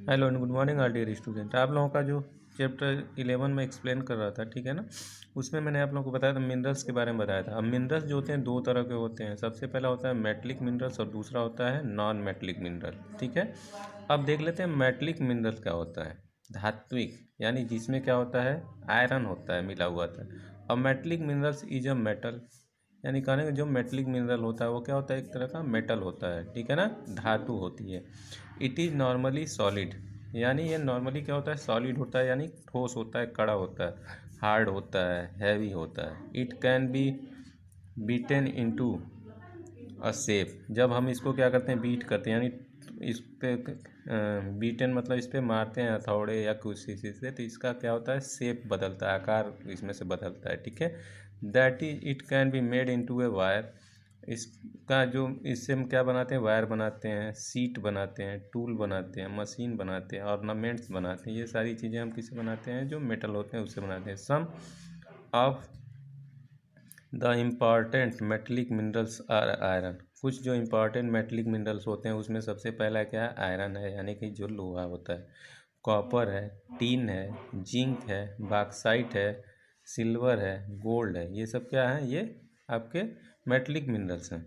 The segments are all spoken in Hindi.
Hello and good morning our dear student. आप लोगों का जो चैप्टर 11 में एक्सप्लेन कर रहा था, ठीक है ना, उसमें मैंने आप लोगों को बताया था मिनरल्स के बारे में बताया था। अब मिनरल्स जो होते हैं दो तरह के होते हैं। सबसे पहला होता है मेटलिक मिनरल्स और दूसरा होता है नॉन मेटलिक मिनरल, ठीक है। अब देख लेते हैं मेटलिक मिनरल क्या होता है। धात्विक यानी जिसमें क्या होता है, आयरन होता है मिला हुआ था। अब metallic minerals is a metal, यानी कहने का जो मेटलिक मिनरल होता है वो क्या होता है, एक तरह का मेटल होता है, ठीक है ना, धातु होती है। इट इज़ नॉर्मली सॉलिड, यानी ये नॉर्मली क्या होता है, सॉलिड होता है, यानी ठोस होता है, कड़ा होता है, हार्ड होता है, हैवी होता है। It can be beaten into a shape. जब हम इसको क्या करते हैं, बीट करते हैं, यानी इस पे बीटन मतलब इस पे मारते हैं हथौड़े या कुछ चीज़ से, तो इसका क्या होता है, शेप बदलता है, आकार इसमें से बदलता है, ठीक है। That is it can be made into a wire. इसका जो इससे हम क्या बनाते हैं, वायर बनाते हैं, सीट बनाते हैं, टूल बनाते हैं, मशीन बनाते हैं, ऑर्नामेंट्स बनाते हैं। ये सारी चीज़ें हम किससे बनाते हैं, जो मेटल होते हैं उससे बनाते हैं। Some of the important metallic minerals are iron. कुछ जो इम्पॉर्टेंट मेटलिक मिनरल्स होते हैं उसमें सबसे पहला क्या है, आयरन है, यानी कि जो लोहा होता है। कॉपर है, टीन है, जिंक है, बॉक्साइट है, सिल्वर है, गोल्ड है। ये सब क्या है, ये आपके मेटलिक मिनरल्स हैं।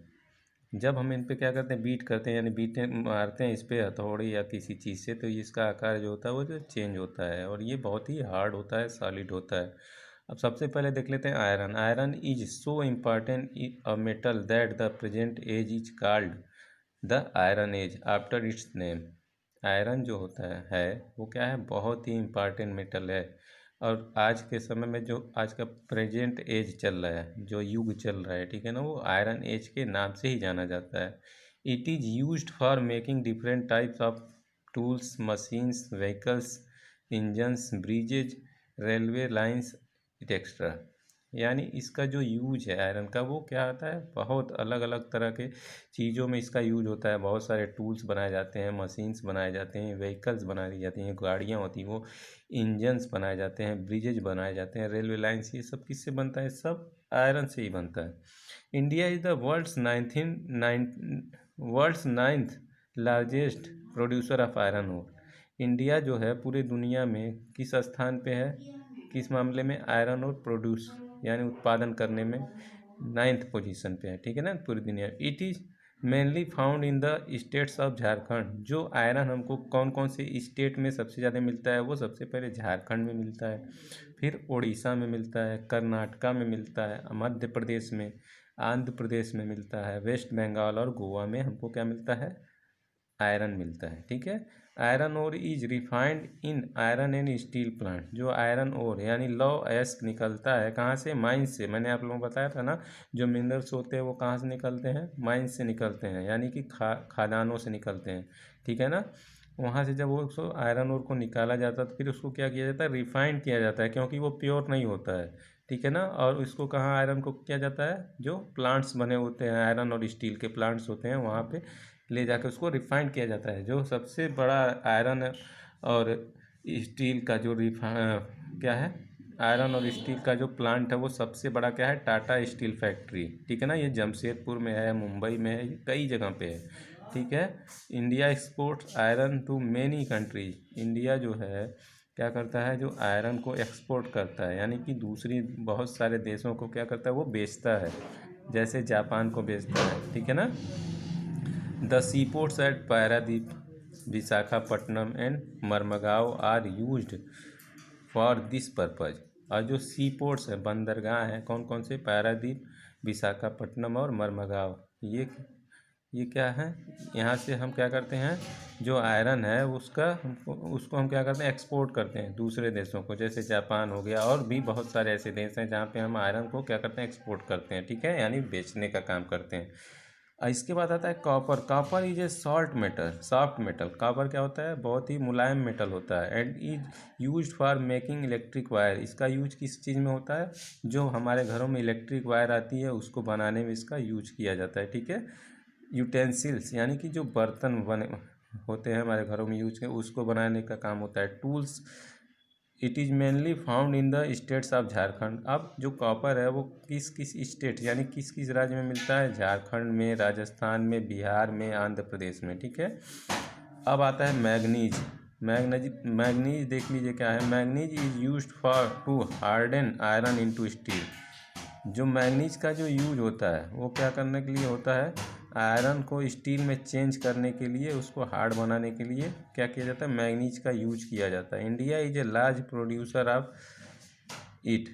जब हम इन पे क्या करते हैं, बीट करते हैं, यानी बीटे मारते हैं इस पे हथौड़ी या किसी चीज़ से, तो इसका आकार जो होता है वो जो चेंज होता है, और ये बहुत ही हार्ड होता है, सॉलिड होता है। अब सबसे पहले देख लेते हैं iron. Iron is so important a metal that the present age is called the iron age after its name. Iron जो होता है वो क्या है, बहुत ही इम्पॉर्टेंट मेटल है। और आज के समय में जो आज का प्रेजेंट एज चल रहा है, जो युग चल रहा है, ठीक है ना, वो आयरन एज के नाम से ही जाना जाता है। It is used for making different types of tools, machines, vehicles, engines, bridges, railway lines extra. यानी इसका जो यूज है आयरन का, वो क्या होता है, बहुत अलग अलग तरह के चीज़ों में इसका यूज होता है। बहुत सारे टूल्स बनाए जाते हैं, मशीन्स बनाए जाते हैं, व्हीकल्स बनाई जाती हैं, गाड़ियाँ होती हैं वो, इंजन्स बनाए जाते हैं, ब्रिजेज बनाए जाते हैं, रेलवे लाइन्स, ये सब किससे बनता है, सब आयरन से ही बनता है। India is the world's ninth largest producer of iron ore. India जो है पूरे दुनिया में किस स्थान पे है, किस मामले में, आयरन और प्रोड्यूस यानी उत्पादन करने में नाइन्थ पोजीशन पे है, ठीक है ना, पूरी दुनिया। It is mainly found in the states of Jharkhand. जो आयरन हमको कौन कौन से स्टेट में सबसे ज़्यादा मिलता है, वो सबसे पहले झारखंड में मिलता है, फिर उड़ीसा में मिलता है, कर्नाटका में मिलता है, मध्य प्रदेश में, आंध्र प्रदेश में मिलता है, वेस्ट बंगाल और गोवा में हमको क्या मिलता है, आयरन मिलता है, ठीक है। Iron ore is refined in iron and steel plant. जो आयरन ओर यानी लौ अयस्क निकलता है कहाँ से, माइंस से। मैंने आप लोगों को बताया था ना, जो मिनरल्स होते हैं वो कहाँ से निकलते हैं, माइंस से निकलते हैं, यानी कि खादानों से निकलते हैं, ठीक है ना। वहाँ से जब वो उसको आयरन ओर को निकाला जाता है तो फिर उसको क्या किया जाता है, रिफाइंड किया जाता है, क्योंकि वो प्योर नहीं होता है, ठीक है ना। और इसको कहाँ आयरन को किया जाता है, जो प्लांट्स बने होते हैं, आयरन और स्टील के प्लांट्स होते हैं, वहाँ पे ले जाकर उसको रिफाइन किया जाता है। जो सबसे बड़ा आयरन और स्टील का जो क्या है, आयरन और स्टील का जो प्लांट है वो सबसे बड़ा क्या है, टाटा स्टील फैक्ट्री, ठीक है ना। ये जमशेदपुर में है, मुंबई में है, कई जगह पे है, ठीक है। India exports iron to many countries. India जो है क्या करता है, जो आयरन को एक्सपोर्ट करता है, यानी कि दूसरी बहुत सारे देशों को क्या करता है, वो बेचता है, जैसे जापान को बेचता है, ठीक है ना। The seaports at Paradip, Visakhapatnam and Marmagao are used for this purpose. और जो सी पोर्ट्स है, बंदरगाह हैं, कौन कौन से, पारादीप, विशाखापट्टनम और मरमगांव। ये क्या है, यहाँ से हम क्या करते हैं, जो आयरन है उसको हम क्या करते हैं, एक्सपोर्ट करते हैं दूसरे देशों को, जैसे जापान हो गया, और भी बहुत सारे ऐसे देश हैं जहाँ पे हम आयरन को क्या करते हैं, एक्सपोर्ट करते हैं, ठीक है, यानी बेचने का काम करते हैं। इसके बाद आता है copper. Copper is a soft metal. Copper क्या होता है, बहुत ही मुलायम मेटल होता है, and is use for making electric wire. इसका यूज किस चीज़ में होता है, जो हमारे घरों में इलेक्ट्रिक वायर आती है उसको बनाने में इसका यूज किया जाता है, ठीक है। यूटेंसिल्स यानी कि जो बर्तन बने होते हैं हमारे घरों में यूज के, उसको बनाने का काम होता है। Tools it is mainly found in the states of Jharkhand. अब जो कॉपर है वो किस किस स्टेट यानी किस किस राज्य में मिलता है, झारखंड में, राजस्थान में, बिहार में, आंध्र प्रदेश में, ठीक है। अब आता है मैग्नीज। मैग्नीज देख लीजिए क्या है, manganese is used for to harden iron into steel. जो मैग्नीज का जो यूज होता है वो क्या करने के लिए होता है, आयरन को स्टील में चेंज करने के लिए, उसको हार्ड बनाने के लिए क्या किया जाता है, मैग्नीज का यूज किया जाता है। India is a large producer of it.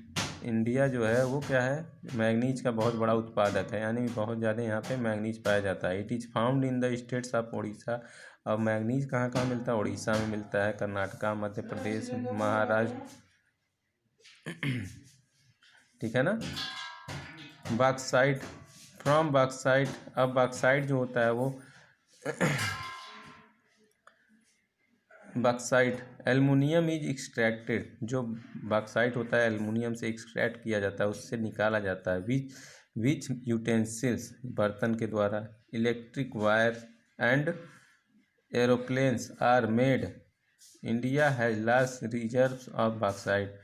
India जो है वो क्या है, मैग्नीज का बहुत बड़ा उत्पादक है, यानी बहुत ज़्यादा यहाँ पे मैग्नीज पाया जाता है। It is found in the states of Orissa. अब मैग्नीज कहाँ कहाँ मिलता है, उड़ीसा में मिलता है, कर्नाटका, मध्य प्रदेश, महाराष्ट्र, ठीक है ना। बॉक्साइट, फ्रॉम बॉक्साइट, अब बॉक्साइट जो होता है वो बॉक्साइट, एल्युमिनियम इज एक्सट्रैक्टेड। जो बॉक्साइट होता है एल्युमिनियम से एक्सट्रैक्ट किया जाता है, उससे निकाला जाता है। विच यूटेंसिल्स, बर्तन के द्वारा, electric wire and aeroplanes are made. India has large reserves of bauxite.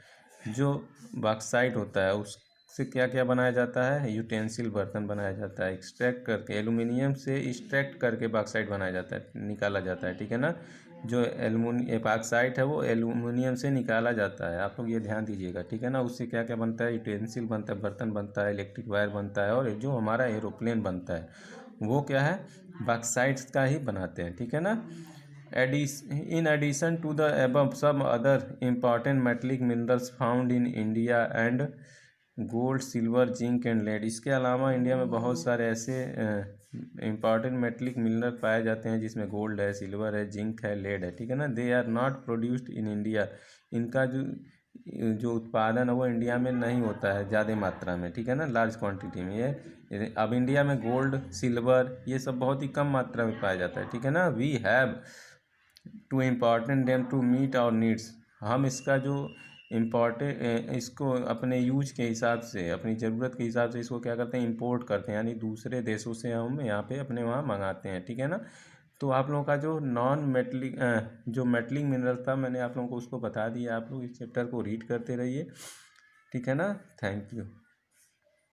जो बॉक्साइट होता है उससे क्या क्या बनाया जाता है, यूटेंसिल, बर्तन बनाया जाता है। एक्सट्रैक्ट करके, एल्युमिनियम से एक्सट्रैक्ट करके बॉक्साइट बनाया जाता है, निकाला जाता है, ठीक है ना। जो बॉक्साइट है वो एल्युमिनियम से निकाला जाता है, आप लोग ये ध्यान दीजिएगा, ठीक है ना। उससे क्या क्या बनता है, यूटेंसिल बनता है, बर्तन बनता है, इलेक्ट्रिक वायर बनता है, और जो हमारा एरोप्लेन बनता है वो क्या है, बॉक्साइट्स का ही बनाते हैं, ठीक है ना। In addition to the above, some other important metallic minerals found in India and gold, silver, zinc and lead. इसके अलावा इंडिया में बहुत सारे ऐसे इंपॉर्टेंट मेटलिक मिनरल पाए जाते हैं जिसमें गोल्ड है, सिल्वर है, जिंक है, लेड है, ठीक है ना। They are not produced in India. इनका जो उत्पादन है वो इंडिया में नहीं होता है ज़्यादा मात्रा में, ठीक है ना, लार्ज क्वांटिटी में। ये अब इंडिया में गोल्ड, सिल्वर ये सब बहुत ही कम मात्रा में पाया जाता है, ठीक है ना। We have to important them to meet our needs. हम इसका जो इसको अपने यूज के हिसाब से, अपनी ज़रूरत के हिसाब से इसको क्या करते हैं, इंपोर्ट करते हैं, यानी दूसरे देशों से हम यहाँ पे अपने वहाँ मंगाते हैं, ठीक है ना। तो आप लोगों का जो नॉन मेटलिक जो मेटलिक मिनरल था, मैंने आप लोगों को उसको बता दिया। आप लोग इस चैप्टर को रीड करते रहिए, ठीक है ना। Thank you.